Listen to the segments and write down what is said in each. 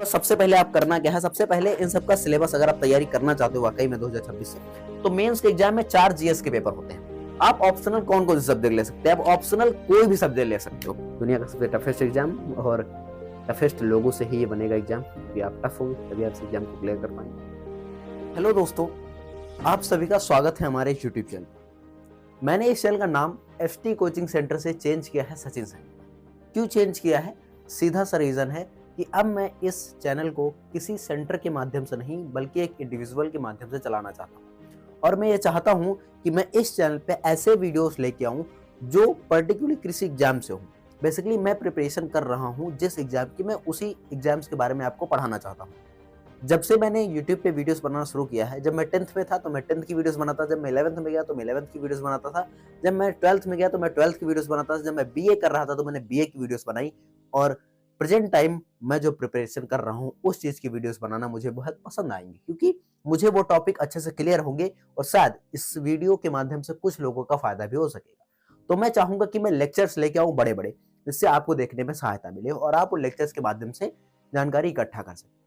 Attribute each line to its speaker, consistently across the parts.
Speaker 1: बस सबसे पहले आप करना क्या है, सबसे पहले इन सबका सिलेबस अगर आप तैयारी करना चाहते हो वाकई में 2026 से, तो मेंस के एग्जाम में 4 जीएस के पेपर होते हैं। आप ऑप्शनल कौन कौन से सब्जेक्ट ले सकते हैं, आप ऑप्शनल कोई भी सब्जेक्ट ले सकते हो। दुनिया का सबसे टफेस्ट एग्जाम और टफेस्ट लोगों से ही ये बनेगा एग्जाम, क्योंकि आप टफ होंगे तभी आप इस एग्जाम को क्लियर कर पाएंगे। हेलो दोस्तों, आप सभी का स्वागत है हमारे यूट्यूब चैनल। मैंने इस चैनल का नाम एफटी कोचिंग सेंटर से चेंज किया है सचिन से। क्यों चेंज किया है? सीधा सा रीजन है कि अब मैं इस चैनल को किसी सेंटर के माध्यम से नहीं बल्कि एक इंडिविजुअल के माध्यम से चलाना चाहता हूँ। और मैं ये चाहता हूँ कि मैं इस चैनल पे ऐसे वीडियोस लेके आऊँ जो पर्टिकुलरली किसी एग्जाम से हो। बेसिकली मैं प्रिपरेशन कर रहा हूँ जिस एग्जाम की, मैं उसी एग्जाम्स के बारे में आपको पढ़ाना चाहता हूँ। जब से मैंने YouTube पे वीडियोस बनाना शुरू किया है, जब मैं 10th में था तो मैं 10th की वीडियोस बनाता, जब मैं 11th में गया तो मैं 11th की वीडियोस बनाता था, जब मैं 12th में गया तो मैं 12th की वीडियोस बनाता था, जब मैं बीए कर रहा था तो मैंने बीए की वीडियोस बनाई। और प्रेजेंट टाइम मैं जो प्रिपरेशन कर रहा हूँ उस चीज की वीडियोस बनाना मुझे बहुत पसंद आएंगी, क्योंकि मुझे वो टॉपिक अच्छे से क्लियर होंगे और शायद इस वीडियो के माध्यम से कुछ लोगों का फायदा भी हो सकेगा। तो मैं चाहूंगा कि मैं लेक्चर्स लेके आऊँ बड़े बड़े, जिससे आपको देखने में सहायता मिले और आप उन लेक्चर्स के माध्यम से जानकारी इकट्ठा कर सकें।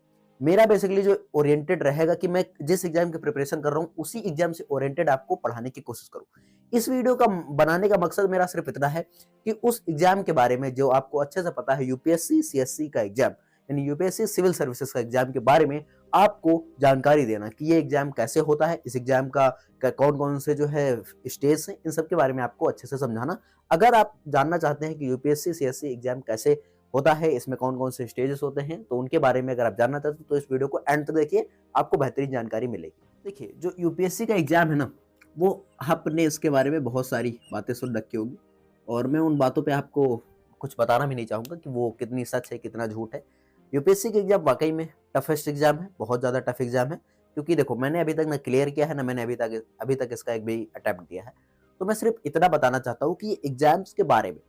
Speaker 1: मेरा बेसिकली जो ओरिएंटेड रहेगा कि मैं जिस एग्जाम की प्रिपरेशन कर रहा हूँ उसी एग्जाम से ओरिएंटेड आपको पढ़ाने की कोशिश करूँ। इस वीडियो का बनाने का मकसद मेरा सिर्फ इतना है कि उस एग्जाम के बारे में जो आपको अच्छे से पता है, यूपीएससी सीएससी का एग्जाम यानी यूपीएससी सिविल सर्विसेज का एग्जाम के बारे में आपको जानकारी देना कि ये एग्जाम कैसे होता है, इस एग्जाम का कौन कौन से जो है स्टेज है, इन सब के बारे में आपको अच्छे से समझाना। अगर आप जानना चाहते हैं कि यूपीएससी सीएससी एग्जाम कैसे होता है, इसमें कौन कौन से स्टेजेस होते हैं, तो उनके बारे में अगर आप जानना चाहते हो तो इस वीडियो को एंड तक देखिए, आपको बेहतरीन जानकारी मिलेगी। देखिए, जो यूपीएससी का एग्जाम है ना, वो आपने इसके बारे में बहुत सारी बातें सुन रखी होगी और मैं उन बातों पे आपको कुछ बताना भी नहीं चाहूँगा कि वो कितनी सच है कितना झूठ है। यूपीएससी का एग्जाम वाकई में टफेस्ट एग्जाम है, बहुत ज़्यादा टफ एग्जाम है, क्योंकि देखो मैंने अभी तक ना क्लियर किया है ना मैंने अभी तक इसका एक भी अटेम्प्ट दिया है। तो मैं सिर्फ इतना बताना चाहता हूँ कि एग्जाम्स के बारे में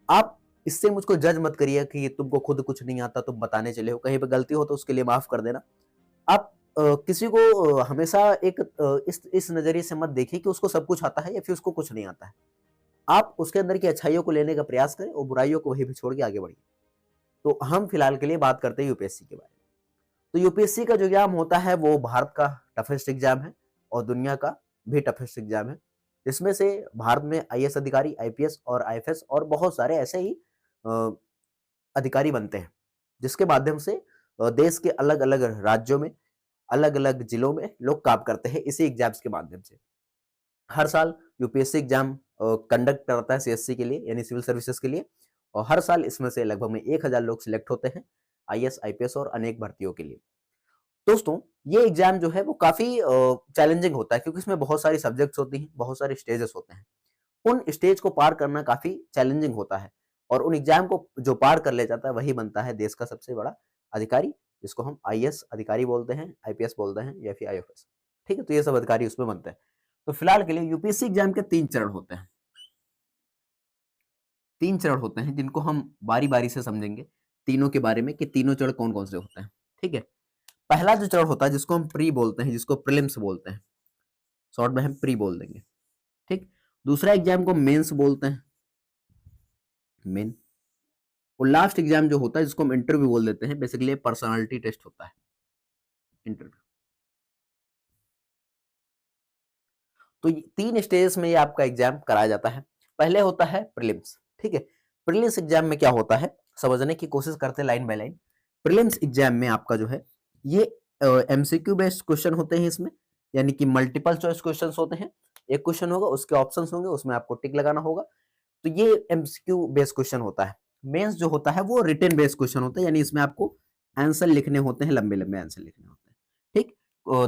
Speaker 1: आप इससे मुझको जज मत करिए कि तुमको खुद कुछ नहीं आता, तुम बताने चले हो, कहीं पे गलती हो तो उसके लिए माफ कर देना। आप किसी को हमेशा एक इस नजरिए से मत देखिए कि उसको सब कुछ आता है या फिर उसको कुछ नहीं आता है। आप उसके अंदर की अच्छाइयों को लेने का प्रयास करें और बुराइयों को वहीं पे छोड़ के आगे बढ़िए। तो हम फिलहाल के लिए बात करते हैं यूपीएससी के बारे में। तो यूपीएससी का जो एग्जाम होता है वो भारत का टफेस्ट एग्जाम है और दुनिया का भी टफेस्ट एग्जाम है। इसमें से भारत में आईएएस अधिकारी, आईपीएस और आईएफएस और बहुत सारे ऐसे ही अधिकारी बनते हैं, जिसके माध्यम से देश के अलग अलग राज्यों में, अलग अलग जिलों में लोग काम करते हैं इसी एग्जाम्स के माध्यम से। हर साल यूपीएससी एग्जाम कंडक्ट करता है सीएससी के लिए यानी सिविल सर्विसेज के लिए, और हर साल इसमें से लगभग में 1000 लोग सिलेक्ट होते हैं आईएएस आईपीएस और अनेक भर्तियों के लिए। दोस्तों, ये एग्जाम जो है वो काफी चैलेंजिंग होता है, क्योंकि इसमें बहुत सारी सब्जेक्ट्स होती हैं, बहुत सारे स्टेजेस होते हैं। उन स्टेज को पार करना काफी चैलेंजिंग होता है और उन एग्जाम को जो पार कर ले जाता है वही बनता है देश का सबसे बड़ा अधिकारी, जिसको हम आईएएस अधिकारी बोलते हैं, आईपीएस बोलते हैं या फिर आईएफएस। ठीक है, तो ये सब अधिकारी उसमें बनते हैं। तो फिलहाल के लिए यूपीएससी एग्जाम के 3 चरण होते हैं। 3 चरण होते हैं जिनको हम बारी बारी से समझेंगे तीनों के बारे में कि तीनों चरण कौन कौन से होते हैं। ठीक है, पहला जो चरण होता है जिसको हम प्री बोलते हैं, जिसको प्रीलिम्स बोलते हैं, शॉर्ट में हम प्री बोल देंगे। ठीक, दूसरा एग्जाम को मेंस बोलते हैं, मेन। और लास्ट एग्जाम जो होता है जिसको हम इंटरव्यू बोल देते हैं, बेसिकली पर्सनालिटी टेस्ट होता है, इंटरव्यू। तो 3 स्टेजेस में ये आपका एग्जाम कराया जाता है। पहले होता है प्रीलिम्स। ठीक है, प्रीलिम्स एग्जाम में क्या होता है समझने की कोशिश करते हैं line by line. Prelims exam में आपका जो है ये एमसीक्यू बेस्ड क्वेश्चन होते हैं इसमें, यानी कि मल्टीपल चॉइस क्वेश्चन होते हैं। एक क्वेश्चन होगा, उसके ऑप्शंस होंगे, उसमें आपको टिक लगाना होगा। तो ये एमसीक्यू बेस्ड क्वेश्चन होता है। मेंस जो होता है वो रिटन बेस्ड क्वेश्चन होता है, यानी इसमें आपको आंसर लिखने होते हैं, लंबे लंबे आंसर लिखने होते हैं। ठीक,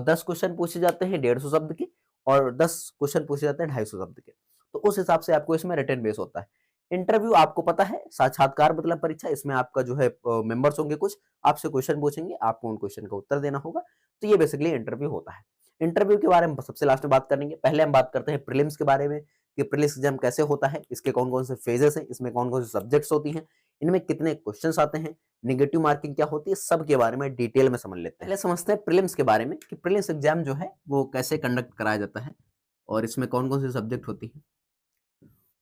Speaker 1: 10 क्वेश्चन पूछे जाते हैं 150 शब्द के और 10 क्वेश्चन पूछे जाते हैं 250 शब्द के। तो उस हिसाब से आपको इसमें रिटन बेस होता है। इंटरव्यू आपको पता है, साक्षात्कार मतलब परीक्षा। इसमें आपका जो है मेंबर्स होंगे, कुछ आपसे क्वेश्चन पूछेंगे, आपको उन क्वेश्चन का उत्तर देना होगा। तो ये बेसिकली इंटरव्यू होता है। इंटरव्यू के बारे में सबसे लास्ट में बात करेंगे। पहले हम बात करते हैं प्रीलिम्स के बारे में कि प्रीलिम्स एग्जाम कैसे होता है, इसके कौन कौन से फेजेस हैं, इसमें कौन कौन से सब्जेक्ट्स होती हैं, इनमें कितने क्वेश्चंस आते हैं, नेगेटिव मार्किंग क्या होती है, सब के बारे में डिटेल में समझ लेते हैं। पहले समझते हैं प्रीलिम्स के बारे में कि प्रीलिम्स एग्जाम जो है वो कैसे कंडक्ट कराया जाता है और इसमें कौन कौन सी सब्जेक्ट होती है।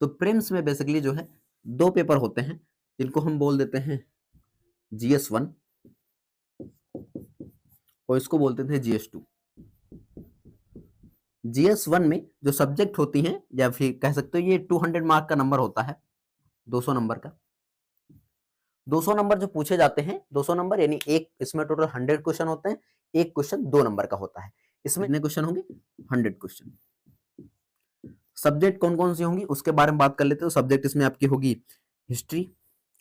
Speaker 1: तो प्रीलिम्स में बेसिकली जो है 2 पेपर होते हैं जिनको हम बोल देते हैं जीएस 1 और इसको बोलते थे GS2। GS1 में जो सब्जेक्ट होती हैं, या फिर कह सकते हो ये 200 मार्क का नंबर होता है, 200 नंबर का। 200 नंबर जो पूछे जाते हैं, 200 नंबर यानी एक इसमें टोटल 100 क्वेश्चन होते हैं, एक क्वेश्चन 2 नंबर का होता है। इसमें कितने क्वेश्चन होंगे? 100 क्वेश्चन। सब्जेक्ट कौन कौन सी होंगी उसके बारे में बात कर लेते हो। सब्जेक्ट इसमें आपकी होगी हिस्ट्री।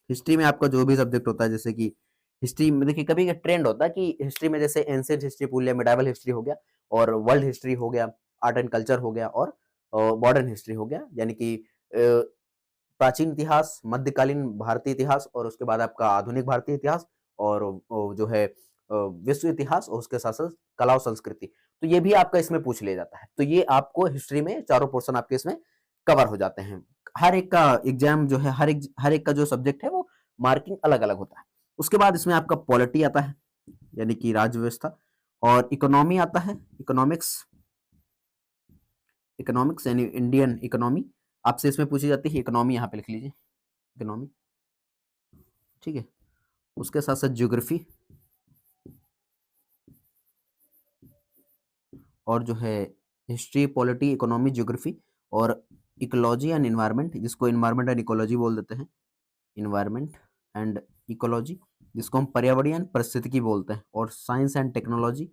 Speaker 1: हिस्ट्री में आपका जो भी सब्जेक्ट होता है, जैसे कि हिस्ट्री में देखिए कभी ट्रेंड होता है कि हिस्ट्री में जैसे एंशिएंट हिस्ट्री पूछ लिया, मिडाइवल हिस्ट्री हो गया, और वर्ल्ड हिस्ट्री हो गया, आर्ट एंड कल्चर हो गया, और मॉडर्न हिस्ट्री हो गया, यानी कि प्राचीन इतिहास, मध्यकालीन भारतीय इतिहास, और उसके बाद आपका आधुनिक भारतीय इतिहास, और जो है विश्व इतिहास, और उसके साथ साथ कला और संस्कृति। तो ये भी आपका इसमें पूछ लिया जाता है। तो ये आपको हिस्ट्री में चारों पोर्शन आपके इसमें कवर हो जाते हैं। हर एक का एग्जाम जो है, हर एक का जो सब्जेक्ट है वो मार्किंग अलग अलग होता है। उसके बाद इसमें आपका पॉलिटी आता है, यानी कि राज्य व्यवस्था, और इकोनॉमी आता है, इकोनॉमिक्स। इकोनॉमिक्स यानी इंडियन इकोनॉमी आपसे इसमें पूछी जाती है। इकोनॉमी यहाँ पे लिख लीजिए, इकोनॉमी, ठीक है। उसके साथ साथ ज्योग्राफी, और जो है हिस्ट्री, पॉलिटी, इकोनॉमी, ज्योग्राफी, और इकोलॉजी एंड इन्वायरमेंट, जिसको इन्वायरमेंट एंड इकोलॉजी बोल देते हैं, इन्वायरमेंट एंड इकोलॉजी, जिसको हम पर्यावरण पारिस्थितिकी बोलते हैं, और science and technology,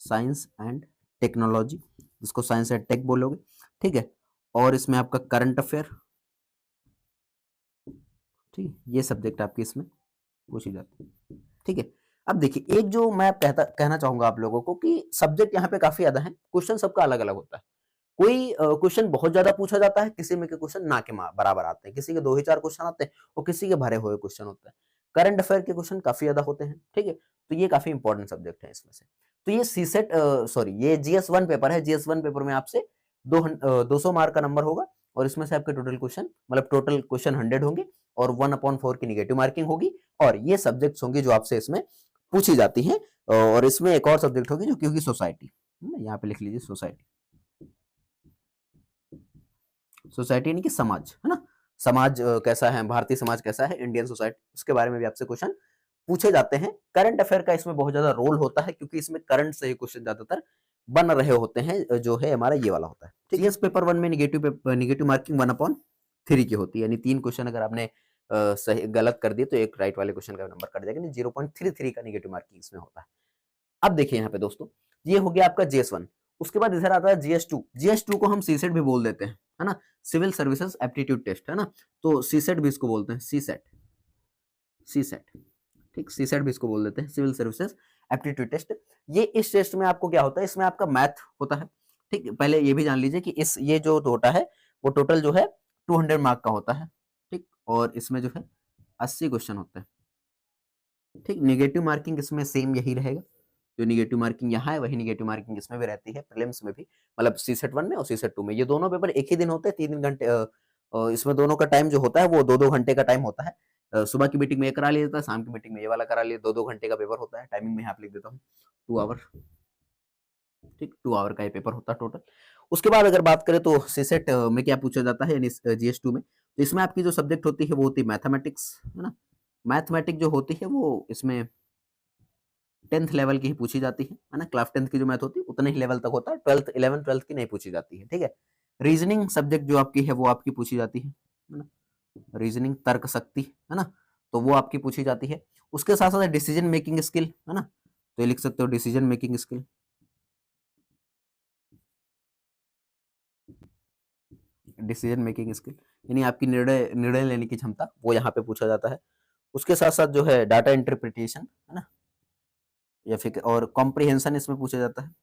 Speaker 1: science and technology, जिसको साइंस एंड टेक बोलोगे, ठीक है। और इसमें आपका करंट अफेयर, ठीक, ये सब्जेक्ट आपके इसमें पूछी जाती है, ठीक है। अब देखिए एक जो मैं कहना चाहूंगा आप लोगों को कि सब्जेक्ट यहाँ पे काफी ज्यादा है, क्वेश्चन सबका अलग अलग होता है। कोई क्वेश्चन बहुत ज्यादा पूछा जाता है, किसी में के क्वेश्चन ना के बराबर आते हैं, किसी के 2 ही 4 क्वेश्चन आते हैं, और किसी के भरे हुए क्वेश्चन होते हैं। करंट अफेयर के क्वेश्चन काफी ज्यादा होते हैं, ठीक है। तो ये काफी इंपॉर्टेंट सब्जेक्ट है इसमें से। तो ये सीसेट सॉरी ये GS1 पेपर है। GS1 पेपर में आपसे 200 मार्क का नंबर होगा, और इसमें से आपके टोटल क्वेश्चन, मतलब टोटल क्वेश्चन 100 होंगे, और 1/4 की निगेटिव मार्किंग होगी, और ये सब्जेक्ट्स होंगी जो आपसे इसमें पूछी जाती हैं। और इसमें एक और सब्जेक्ट होगी जो कि होगी सोसाइटी, यहाँ पे लिख लीजिए सोसाइटी। सोसाइटी यानी कि समाज, है ना। समाज कैसा है, भारतीय समाज कैसा है, इंडियन सोसाइटी, उसके बारे में भी आपसे क्वेश्चन पूछे जाते हैं। करंट अफेयर का इसमें बहुत ज्यादा रोल होता है, क्योंकि इसमें करंट से ही क्वेश्चन ज्यादातर बन रहे होते हैं, जो है हमारा ये वाला होता है, ठीक है। पेपर 1 में निगेटिव मार्किंग 1/3 की होती है, यानी 3 क्वेश्चन अगर आपने सही गलत कर दिए तो एक राइट वाले क्वेश्चन का नंबर कट जाएगा, 0.33 का निगेटिव मार्किंग इसमें होता है। अब देखिए यहाँ पे दोस्तों, ये हो गया आपका GS1। उसके बाद इधर आता है GS2। GS2 को हम सीसेट भी बोल देते हैं, है ना, सिविल सर्विसेज एप्टीट्यूड टेस्ट, है ना। तो सीसेट भी इसको बोलते हैं, सीसेट, सीसेट, ठीक, सीसेट भी इसको बोल देते हैं, सिविल सर्विसेज एप्टीट्यूड टेस्ट। ये इस टेस्ट में आपको क्या होता है, इसमें आपका मैथ होता है, ठीक। पहले ये भी जान लीजिए कि ये जो होता है वो टोटल जो है 200 मार्क का होता है, ठीक। और इसमें जो है 80 क्वेश्चन होते हैं, ठीक। नेगेटिव मार्किंग इसमें सेम यही रहेगा, जो निगेटिव मार्किंग यहाँ है वही निगेटिव मार्किंग इसमें भी रहती है, प्रीलिम्स में भी, मतलब सीसेट 1 में और सीसेट 2 में। ये दोनों पेपर एक ही दिन होते हैं, 3 घंटे। इसमें दोनों का टाइम जो होता है वो 2-2 घंटे का टाइम होता है। सुबह की मीटिंग में ये करा लिया जाता है, शाम की मीटिंग में ये वाला करा लिया, 2-2 घंटे का पेपर होता है। टाइमिंग में यहाँ पे लिख देता हूँ 2 आवर, ठीक, 2 आवर का ये पेपर होता है टोटल। उसके बाद अगर बात करें तो सीसेट में क्या पूछा जाता है, यानी GS2 में, तो इसमें आपकी जो सब्जेक्ट होती है वो होती है मैथमेटिक्स, है ना। मैथमेटिक्स जो होती है वो इसमें 10th लेवल की ही पूछी जाती है ना। क्लास 10th की जो मैथ होती है उतने ही लेवल तक होता है, 12th 11th 12th की नहीं पूछी जाती है, ठीक है। रीजनिंग सब्जेक्ट जो आपकी है वो आपकी पूछी जाती है ना। रीजनिंग, तर्क शक्ति, है ना, तो वो आपकी पूछी जाती है। उसके साथ साथ डिसीजन मेकिंग स्किल, है ना, तो ये लिख सकते हो decision making skill, decision making skill यानी आपकी निर्णय लेने की क्षमता, वो यहाँ पे पूछा जाता है। उसके साथ साथ जो है डाटा इंटरप्रिटेशन, है ना, या फिर और कॉम्प्रिहेंशन इसमें पूछा जाता है,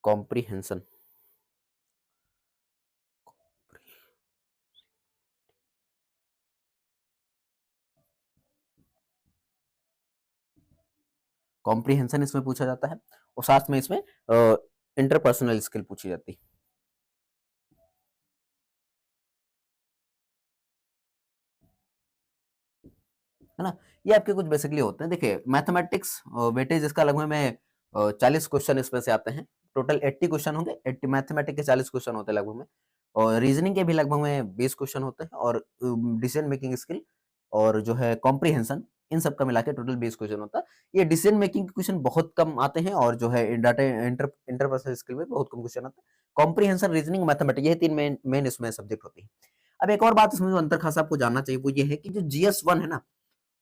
Speaker 1: कॉम्प्रिहेंशन। कॉम्प्रिहेंशन इसमें पूछा जाता है, और साथ में इसमें इंटरपर्सनल स्किल पूछी जाती है ना। ये आपके कुछ बेसिकली होते हैं। देखिए मैथमेटिक्स वेटेज इसका लगभग में 40 क्वेश्चन इसमें से आते हैं, टोटल 80 क्वेश्चन होंगे। 80 मैथमेटिक्स के 40 क्वेश्चन होते हैं लगभग में, और रीजनिंग के भी लगभग में 20 क्वेश्चन होते हैं, और डिसीजन मेकिंग स्किल और जो है कॉम्प्रिहेंशन, इन सब का मिला के टोटल 20 क्वेश्चन होता है। ये डिसीजन मेकिंग के क्वेश्चन बहुत कम आते हैं और जो है डाटा इंटरपर्सनल स्किल में बहुत कम क्वेश्चन आते हैं। कॉम्प्रिहेंशन, रीजनिंग, मैथमेटिक्स, ये 3 मेन इसमें सब्जेक्ट होती है। अब एक और बात इसमें जो अंतर खासा आपको जानना चाहिए वो ये है कि जो GS1 है ना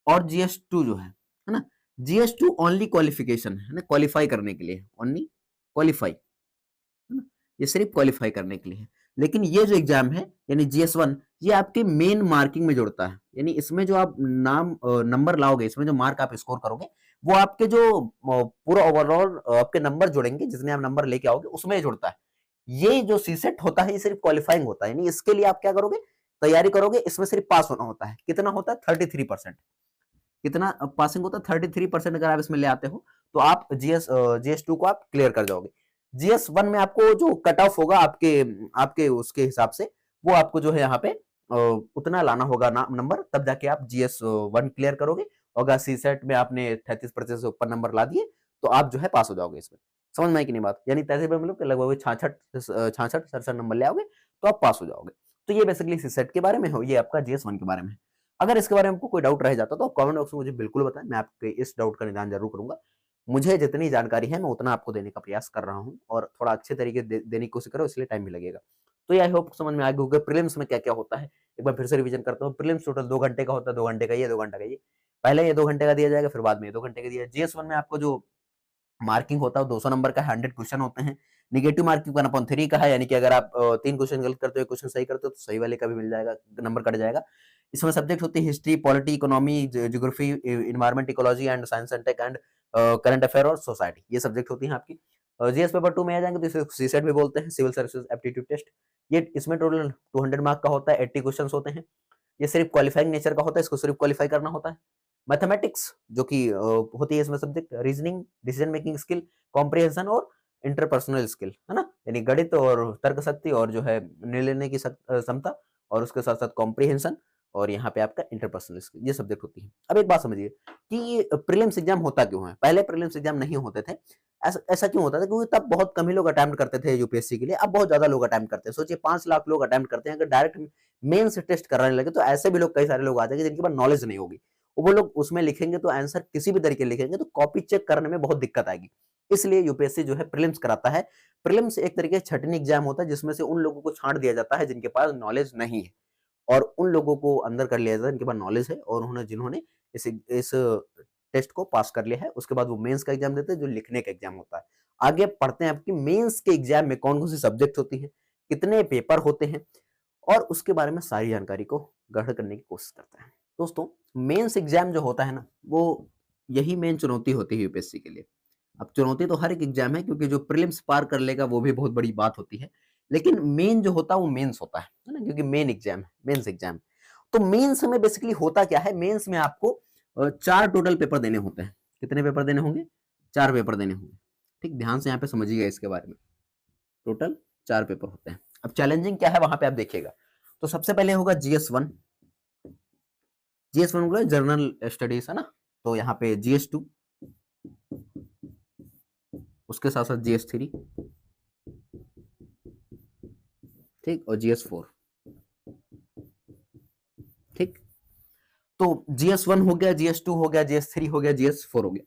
Speaker 1: और GS2 जो है ना, GS2 ओनली क्वालिफिकेशन है ना, क्वालिफाई करने के लिए, ओनली क्वालिफाई, है ना, ये सिर्फ क्वालिफाई करने के लिए है। लेकिन ये जो एग्जाम है यानी GS1 ये आपके मेन मार्किंग में जुड़ता है, यानी इसमें जो आप नंबर लाओगे, इसमें जो मार्क आप स्कोर करोगे वो आपके जो पूरा ओवरऑल आपके नंबर जुड़ेंगे, जितने आप नंबर लेके आओगे उसमें जुड़ता है। ये जो सीसेट होता है ये सिर्फ क्वालिफाइंग होता है, यानी इसके लिए आप क्या करोगे, तैयारी करोगे, इसमें सिर्फ पास होना होता है। कितना होता है? 33%। कितना पासिंग होता है? 33%। अगर आप इसमें ले आते हो तो आप GS2 को आप क्लियर कर जाओगे। GS1 में आपको जो कट ऑफ होगा आपके आपके उसके हिसाब से वो आपको जो है यहाँ पे उतना लाना होगा नंबर, तब जाके आप GS1 क्लियर करोगे। अगर सीसेट में आपने 33% से ऊपर नंबर ला दिए तो आप जो है पास हो जाओगे इसमें। समझ में आई कि नहीं बात? यानी 33 मतलब लगभग 66-67 नंबर ले आओगे तो आप पास हो जाओगे। तो ये बेसिकली सीसेट के बारे में हो, ये आपका GS1 के बारे में है। अगर इसके बारे में आपको कोई डाउट रह जाता तो आप कमेंट बॉक्स में मुझे बिल्कुल बताएं, मैं आपके इस डाउट का निदान जरूर करूंगा। मुझे जितनी जानकारी है मैं उतना आपको देने का प्रयास कर रहा हूँ और थोड़ा अच्छे तरीके देने की कोशिश करो, इसलिए टाइम भी लगेगा। तो ये आई होप समझ में आ गया होगा प्रीलिम्स में क्या क्या होता है। एक बार फिर से रिवीजन करता हूँ। प्रीलिम्स टोटल 2 घंटे का होता है, 2 घंटे का ये, 2 घंटे का ये। पहले ये 2 घंटे का दिया जाएगा, फिर बाद में ये 2 घंटे का दिया। GS1 में आपको जो मार्किंग होता है 200 नंबर का, 100 क्वेश्चन होते हैं। निगेटिव मार्किंग 1/3 का है, यानी कि अगर आप 3 क्वेश्चन गलत करते हो, क्वेश्चन सही करते हो तो सही वाले का भी मिल जाएगा, नंबर कट जाएगा। इसमें सब्जेक्ट होती है history, polity, economy, geography, environment, ecology and science and tech and current affair और सोसाइटी, ये सब्जेक्ट होती हैं आपकी। जीएस पेपर 2 में आ जाएंगे तो इसे सीसेट भी बोलते हैं, सिविल सर्विसेज एप्टीट्यूड टेस्ट। ये इसमें टोटल 200 मार्क का होता है, 80 क्वेश्चन होते हैं। ये सिर्फ क्वालिफाइंग नेचर का होता है, इसको सिर्फ क्वालिफाई करना होता है। मैथमेटिक्स जो कि होती है इसमें subject, reasoning, decision making skill, comprehension और इंटरपर्सनल स्किल, है ना, यानी गणित और तर्क शक्ति और जो है निर्णय लेने की क्षमता, और उसके साथ साथ कॉम्प्रिहेंशन और यहाँ पे आपका इंटरपर्सनल स्किल, ये सब्जेक्ट होती है। अब एक बात समझिए कि ये प्रीलिम्स एग्जाम होता क्यों है। पहले प्रीलिम्स एग्जाम नहीं होते थे। ऐसा क्यों होता था? क्योंकि तब बहुत कम ही लोग अटेम्प्ट करते थे यूपीएससी के लिए, अब बहुत ज्यादा लोग अटेम्प्ट करते हैं। सोचिए 5 लाख लोग अटेम्प्ट करते हैं, अगर डायरेक्ट मेन से टेस्ट कराने लगे तो ऐसे भी लोग, कई सारे लोग आ जाएंगे जिनके पास नॉलेज नहीं होगी, वो लोग उसमें लिखेंगे तो आंसर किसी भी तरीके लिखेंगे तो कॉपी चेक करने में बहुत दिक्कत आएगी। इसलिए यूपीएससी जो है प्रीलिम्स कराता है। प्रीलिम्स एक तरीके से छटनी एग्जाम होता है जिसमें से उन लोगों को छांट दिया जाता है जिनके पास नॉलेज नहीं है, और उन लोगों को अंदर कर लिया जाता है जिनके पास नॉलेज है और उन्होंने जिन्होंने इस टेस्ट को पास कर लिया है। उसके बाद वो मेंस का एग्जाम देते हैं जो लिखने का एग्जाम होता है। आगे पढ़ते हैं आपकी मेंस के एग्जाम में कौन कौन सी सब्जेक्ट होती है, कितने पेपर होते हैं, और उसके बारे में सारी जानकारी को ग्रहण करने की कोशिश करते हैं। दोस्तों मेंस एग्जाम जो होता है ना, वो यही मेन चुनौती होती है यूपीएससी के लिए। अब चुनौती तो हर एक एग्जाम है, क्योंकि जो प्रीलिम्स पार कर लेगा वो भी बहुत बड़ी बात होती है, लेकिन मेन जो होता है वो मेंस होता है ना, क्योंकि मेन एग्जाम है, मेंस एग्जाम। तो मेंस में बेसिकली होता क्या है, मेंस में आपको 4 टोटल पेपर देने होते हैं। कितने पेपर देने होंगे? 4 पेपर देने होंगे। ठीक, ध्यान से यहाँ पे समझिएगा इसके बारे में। टोटल 4 पेपर होते हैं। अब चैलेंजिंग क्या है वहां पे आप देखिएगा। तो सबसे पहले होगा GS1। GS1 को जर्नल स्टडीज है ना, तो यहाँ पे GS2, उसके साथ साथ GS3, ठीक, और GS4। ठीक, तो GS1 हो गया, GS2 हो गया, GS3 हो गया, GS4 हो गया।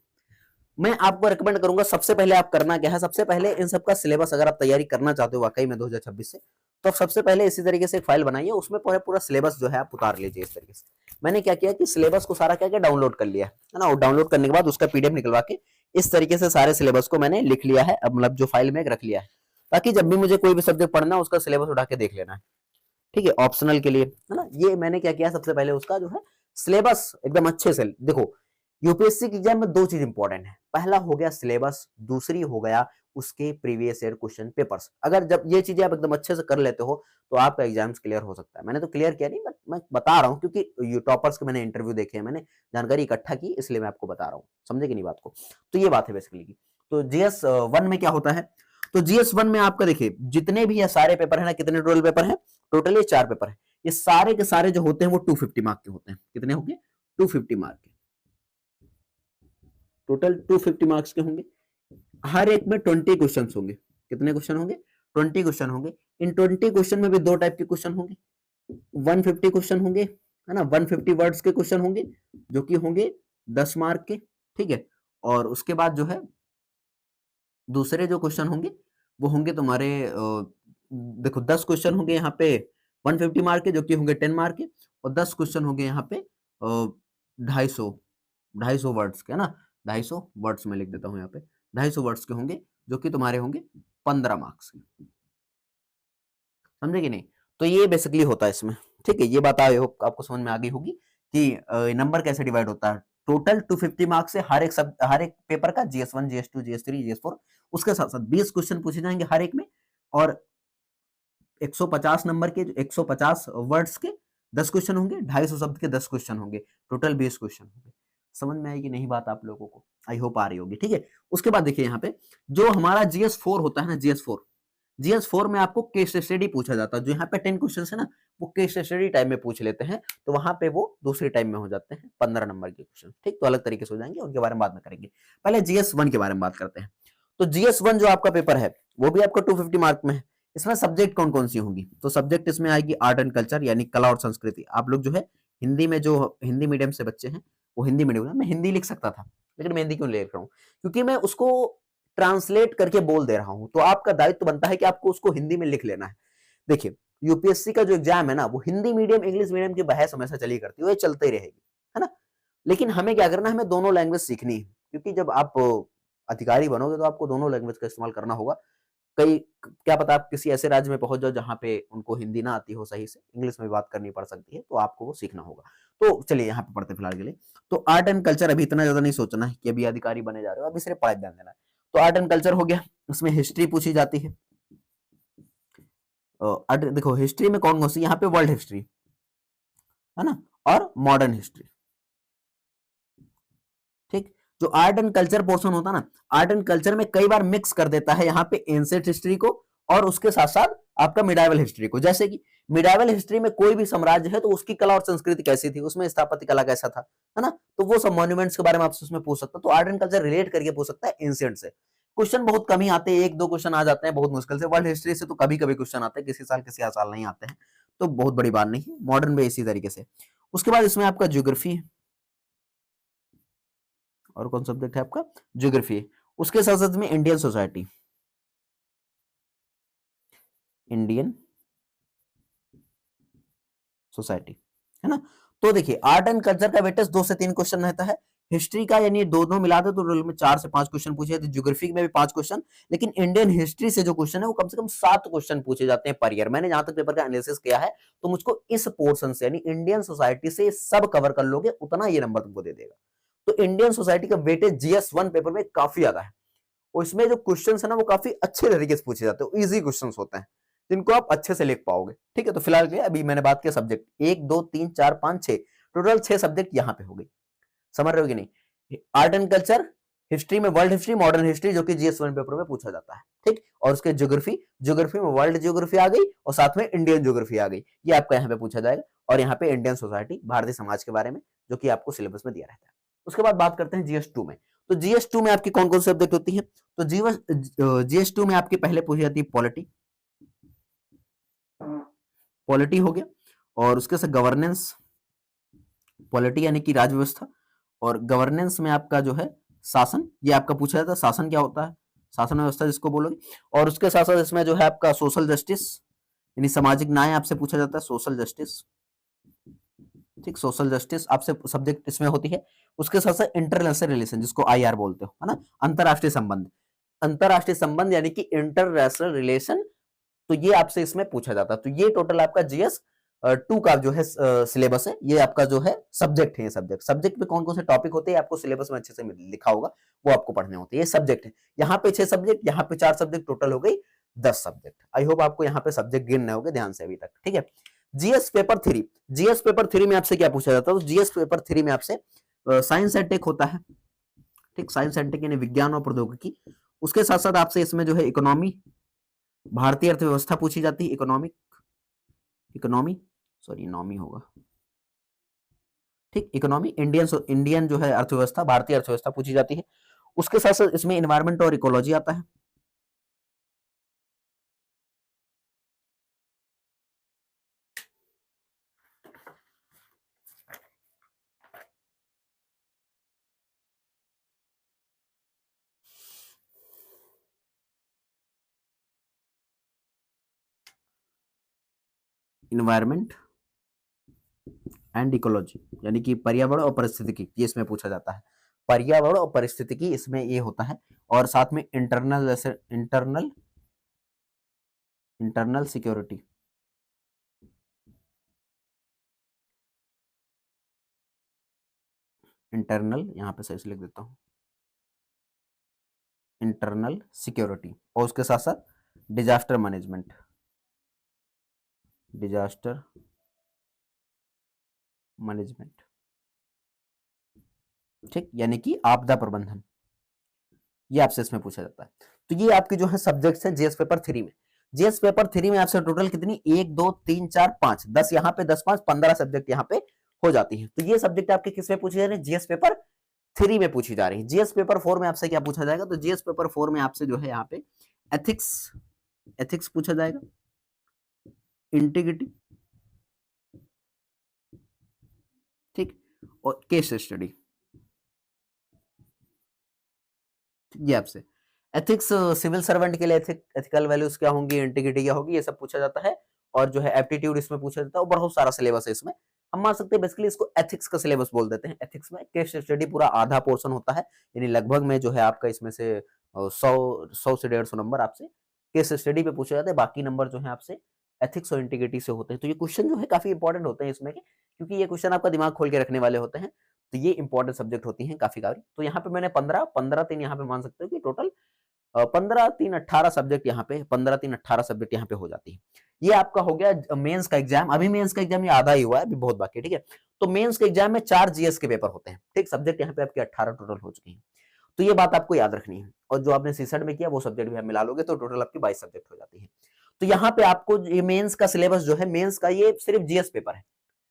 Speaker 1: मैं आपको रिकमेंड करूंगा सबसे पहले आप करना क्या है, सबसे पहले इन सबका सिलेबस अगर आप तैयारी करना चाहते हो वाकई में 2026 से, तो सबसे पहले इसी तरीके से एक फाइल बनाइए, उसमें पूरा सिलेबस जो है आप उतार लीजिए इस तरीके से। मैंने क्या किया कि सिलेबस को सारा क्या किया, डाउनलोड कर लिया है ना, और डाउनलोड करने के बाद उसका पीडीएफ निकलवा के इस तरीके से सारे सिलेबस को मैंने लिख लिया है, अब मतलब जो फाइल में रख लिया है, ताकि जब भी मुझे कोई भी सब्जेक्ट पढ़ना है उसका सिलेबस उठा के देख लेना है। ठीक है, ऑप्शनल के लिए, है ना। ये मैंने क्या किया, सबसे पहले उसका जो है सिलेबस एकदम अच्छे से देखो। यूपीएससी के एग्जाम में 2 चीज इंपॉर्टेंट है, पहला हो गया सिलेबस, दूसरी हो गया उसके प्रीवियस ईयर क्वेश्चन पेपर्स। अगर जब ये चीजें आप एकदम अच्छे से कर लेते हो तो आपका एग्जाम्स क्लियर हो सकता है। मैंने तो क्लियर किया नहीं, बट मैं बता रहा हूँ क्योंकि टॉपर्स के मैंने इंटरव्यू देखे हैं, मैंने जानकारी इकट्ठा की, इसलिए मैं आपको बता रहा हूँ। समझे कि नहीं बात को? तो ये बात है बेसिकली की। तो GS1 में क्या होता है, तो GS1 में आपका देखिए जितने भी ये सारे पेपर है ना, कितने टोटल पेपर है, टोटल ये 4 पेपर है। ये सारे के सारे जो होते हैं वो 250 मार्क के होते हैं। कितने होंगे? 250 मार्क के, टोटल 250 मार्क्स के होंगे। हर एक में 20 क्वेश्चन होंगे। कितने क्वेश्चन होंगे? 20 क्वेश्चन होंगे। इन 20 क्वेश्चन में भी 2 टाइप के क्वेश्चन होंगे। 150 क्वेश्चन होंगे, है ना, 150 वर्ड्स के क्वेश्चन होंगे, जो कि होंगे 10 मार्क के, ठीक है। और उसके बाद जो है दूसरे जो क्वेश्चन होंगे वो होंगे तुम्हारे देखो 10 क्वेश्चन होंगे यहाँ पे 150 मार्क के, जो कि होंगे 10 मार्क के, और 10 क्वेश्चन होंगे यहाँ पे 250 250 वर्ड्स के, है ना। 250 वर्ड्स में लिख देता हूँ यहाँ पे, 250 वर्ड्स के होंगे, जो कि तुम्हारे होंगे 15 मार्क्स के, समझे कि नहीं। तो ये बेसिकली होता है इसमें, ठीक है। ये बात आई होप आपको समझ में आ गई होगी कि नंबर कैसे डिवाइड होता है। टोटल 250 मार्क्स से हर एक पेपर का GS1 GS2 GS3 GS4, उसके साथ साथ 20 क्वेश्चन पूछे जाएंगे हर एक में, और 150 नंबर के 150 वर्ड्स के 10 क्वेश्चन होंगे, 250 शब्द के 10 क्वेश्चन होंगे, टोटल 20 क्वेश्चन होंगे। समझ में आएगी नहीं बात आप लोगों को, आई होप आ रही होगी, ठीक है। उसके बाद देखिए यहाँ पे जो हमारा GS4 होता है ना, GS4 में आपको केस स्टडी पूछा जाता है। जो यहाँ पे 10 क्वेश्चन है ना, वो केस स्टडी टाइम में पूछ लेते हैं, तो वहां पे वो दूसरे टाइम में हो जाते हैं 15 नंबर के क्वेश्चन, ठीक। तो अलग तरीके से हो जाएंगे, उनके बारे में बाद में करेंगे। पहले GS1 के बारे में बात करते हैं। तो GS1 जो आपका पेपर है वो भी आपका 250 मार्क में है। इसमें सब्जेक्ट कौन कौन सी होंगी, तो सब्जेक्ट इसमें आएगी आर्ट एंड कल्चर, यानी कला और संस्कृति। आप लोग जो है हिंदी में, जो हिंदी मीडियम से बच्चे हैं वो हिंदी मीडियम में, मैं हिंदी लिख सकता था लेकिन मैं हिंदी क्यों लिख रहा हूँ, क्योंकि मैं उसको ट्रांसलेट करके बोल दे रहा हूं, तो आपका दायित्व बनता है कि आपको उसको हिंदी में लिख लेना है। देखिए यूपीएससी का जो एग्जाम है ना, वो हिंदी मीडियम इंग्लिश मीडियम की बहस हमेशा चली करती है, वो चलती रहेगी, है ना। लेकिन हमें क्या करना है, हमें दोनों लैंग्वेज सीखनी है, क्योंकि जब आप अधिकारी बनोगे तो आपको दोनों लैंग्वेज का इस्तेमाल करना होगा। कई क्या पता आप किसी ऐसे राज्य में पहुंच जाओ जहां पे उनको हिंदी ना आती हो सही से, इंग्लिश में बात करनी पड़ सकती है, तो आपको वो सीखना होगा। तो चलिए यहाँ पे पढ़ते फिलहाल के लिए। तो आर्ट एंड कल्चर अभी इतना ज्यादा नहीं सोचना है कि अभी अधिकारी बने जा रहे हो, अभी सिर्फ पढ़ाई ध्यान देना है। तो आर्ट एंड कल्चर हो गया, उसमें हिस्ट्री पूछी जाती है। देखो हिस्ट्री में कौन कौन सी, यहाँ पे वर्ल्ड हिस्ट्री है ना, और मॉडर्न हिस्ट्री, ठीक। जो आर्ट एंड कल्चर पोर्शन होता है ना, आर्ट एंड कल्चर में कई बार मिक्स कर देता है यहाँ पे एंशिएंट हिस्ट्री को, और उसके साथ साथ आपका मिडाइवल हिस्ट्री को। जैसे कि मिडाइवल हिस्ट्री में कोई भी साम्राज्य है तो उसकी कला और संस्कृति कैसी थी, उसमें स्थापत्य कला कैसा था, है ना। तो वो सब मॉन्यूमेंट्स के बारे में आपसे उसमें पूछ सकता है। तो आर्ट एंड कल्चर रिलेट करके पूछ सकता है एंशिएंट से। क्वेश्चन बहुत कम ही आते हैं, एक दो क्वेश्चन आ जाते हैं बहुत मुश्किल से। वर्ल्ड हिस्ट्री से तो कभी कभी क्वेश्चन आते हैं, किसी साल नहीं आते हैं, तो बहुत बड़ी बात नहीं है। मॉडर्न में इसी तरीके से। उसके बाद इसमें आपका ज्योग्राफी है, और कौन सब्जेक्ट है आपका, ज्योग्राफी। उसके साथ साथ में इंडियन सोसाइटी, इंडियन सोसाइटी, है ना। तो देखिए आर्ट एंड कल्चर का वेटेज 2 से 3 क्वेश्चन रहता है। हिस्ट्री का यानी दोनों मिला दो तो रोल में 4 से 5 क्वेश्चन पूछे जाते हैं, ज्योग्राफी में भी 5 क्वेश्चन, लेकिन इंडियन हिस्ट्री से जो क्वेश्चन है वो कम से कम 7 क्वेश्चन पूछे जाते हैं पर ईयर। मैंने जहां तक पेपर का एनालिसिस किया है, तो मुझको इस पोर्शन से यानी इंडियन सोसाइटी से सब कवर कर लोगे उतना ये नंबर तुमको दे देगा। तो इंडियन सोसाइटी का वेटेज GS1 पेपर में काफी ज्यादा है, और इसमें जो क्वेश्चन है ना वो काफी अच्छे तरीके से पूछे जाते हैं, इजी क्वेश्चन होते हैं जिनको आप अच्छे से लिख पाओगे, ठीक है। तो फिलहाल के लिए अभी मैंने बात किया सब्जेक्ट 1 2 3 4 5 6, टोटल 6 सब्जेक्ट यहाँ पे हो गई, समझ रहे हो कि नहीं। आर्ट एंड कल्चर, हिस्ट्री में वर्ल्ड हिस्ट्री, मॉडर्न हिस्ट्री जो कि GS1 पेपर में पूछा जाता है, ठीक। और उसके ज्योग्राफी, ज्योग्राफी में वर्ल्ड ज्योग्राफी आ गई और साथ में इंडियन ज्योग्राफी आ गई, ये आपका यहाँ पे पूछा जाएगा। और यहाँ पे इंडियन सोसाइटी, भारतीय समाज के बारे में, जो कि आपको सिलेबस में दिया रहता है। उसके बाद बात करते हैं GS2 में। तो GS2 में आपकी कौन कौन सी सब्जेक्ट होती है, तो GS2 में आपकी पहले पूछी जाती है पॉलिटी, पॉलिटी हो गया, और उसके साथ गवर्नेंस, पॉलिटी यानी कि राज व्यवस्था, और गवर्नेंस में आपका जो है शासन, ये आपका पूछा जाता है शासन क्या होता है, शासन व्यवस्था जिसको बोलोगे। और उसके साथ साथ इसमें जो है आपका सोशल जस्टिस यानी सामाजिक न्याय आपसे पूछा जाता है, सोशल जस्टिस, ठीक। सोशल जस्टिस आपसे सब्जेक्ट इसमें होती है। उसके साथ साथ इंटरनेशनल रिलेशन जिसको IR बोलते हो, है ना, अंतरराष्ट्रीय संबंध, अंतरराष्ट्रीय संबंध यानी कि इंटरनेशनल रिलेशन, तो ये आपसे इसमें पूछा जाता है। तो ये टोटल आपका GS2 का जो है सिलेबस है, ये आपका जो है सब्जेक्ट है। ये सब्जेक्ट में कौन कौन से टॉपिक होते हैं आपको सिलेबस में अच्छे से लिखा होगा, वो आपको पढ़ने होते हैं। ये सब्जेक्ट है, यहाँ पे 6 सब्जेक्ट, यहाँ पे 4 सब्जेक्ट, टोटल हो गई 10 सब्जेक्ट। आई होप आपको यहाँ पे सब्जेक्ट गिनने होंगे ध्यान से अभी तक, ठीक है। GS पेपर 3, GS पेपर 3 में आपसे क्या पूछा जाता है, तो GS पेपर 3 में आपसे साइंस एंड टेक होता है, ठीक। साइंस एंड टेक यानी विज्ञान और प्रौद्योगिकी। उसके साथ साथ आपसे इसमें जो है इकोनॉमी, भारतीय अर्थव्यवस्था पूछी जाती है, इकोनॉमिक, इकोनॉमी, सॉरी नॉमी होगा, ठीक। इकोनॉमी, इंडियन जो है अर्थव्यवस्था, भारतीय अर्थव्यवस्था पूछी जाती है। उसके साथ साथ इसमें इन्वायरमेंट और इकोलॉजी आता है। इन्वायरमेंट एंड इकोलॉजी, यानी कि पर्यावरण और पारिस्थितिकी, ये इसमें पूछा जाता है। पर्यावरण और पारिस्थितिकी इसमें ये होता है। और साथ में इंटरनल, जैसे इंटरनल सिक्योरिटी, इंटरनल, यहाँ पे सही से लिख देता हूँ, इंटरनल सिक्योरिटी, और उसके साथ साथ डिजास्टर मैनेजमेंट, डिजास्टर मैनेजमेंट, ठीक, यानी कि आपदा प्रबंधन, ये आपसे इसमें पूछा जाता है। तो ये आपके जो है सब्जेक्ट्स हैं जीएस पेपर 3 में। जीएस पेपर 3 में आपसे टोटल कितनी, 1 2 3 4 5 10, यहाँ पे 10 5 15 सब्जेक्ट यहाँ पे हो जाती है। तो ये सब्जेक्ट आपके किस में पूछे जा रहे हैं, जीएस पेपर 3 में पूछी जा रही है। जीएस पेपर 4 में आपसे क्या पूछा जाएगा, तो जीएस पेपर 4 में आपसे जो है यहाँ पे एथिक्स पूछा जाएगा, इंटीग्रिटी, ठीक, और केस स्टडी, ये आपसे एथिक्स, सिविल सर्वेंट के लिए एथिकल वैल्यूज क्या होंगी, इंटीग्रिटी क्या होगी, ये सब पूछा जाता है। और जो है एप्टीट्यूड इसमें पूछा जाता है, और बहुत सारा सिलेबस है इसमें। हम मान सकते हैं बेसिकली इसको एथिक्स का सिलेबस बोल देते हैं। एथिक्स में केस स्टडी पूरा आधा पोर्शन होता है, यानी लगभग में जो है आपका इसमें से 100 से 150 नंबर आपसे केस स्टडी पे पूछे जाते हैं। बाकी नंबर जो है आपसे एथिक्स और इंटीग्रिटी से होते हैं। तो ये क्वेश्चन जो है काफी इंपॉर्टेंट होते हैं इसमें, क्योंकि ये क्वेश्चन आपका दिमाग खोल के रखने वाले होते हैं। तो ये इंपॉर्टेंट सब्जेक्ट होती हैं काफी। तो यहाँ पे मैंने 15 3 यहाँ पे मान सकते हो कि टोटल 15 3 18 सब्जेक्ट यहाँ पे, 15 3 18 सब्जेक्ट यहाँ पे हो जाती है। ये आपका हो गया मेंस का एग्जाम। अभी मेंस का एग्जाम ये आधा ही हुआ है, अभी बहुत बाकी है, ठीक है। तो मेंस के एग्जाम में 4 जीएस के पेपर होते हैं, ठीक। सब्जेक्ट यहाँ पे आपके 18 टोटल हो चुके हैं। तो ये बात आपको याद रखनी है। और जो आपने सीसेट में किया वो सब्जेक्ट भी आप मिला लोगे तो टोटल आपकी 22 सब्जेक्ट हो जाती है। तो यहाँ पे आपको ये मेंस का सिलेबस जो है, मेंस का ये सिर्फ जीएस पेपर है।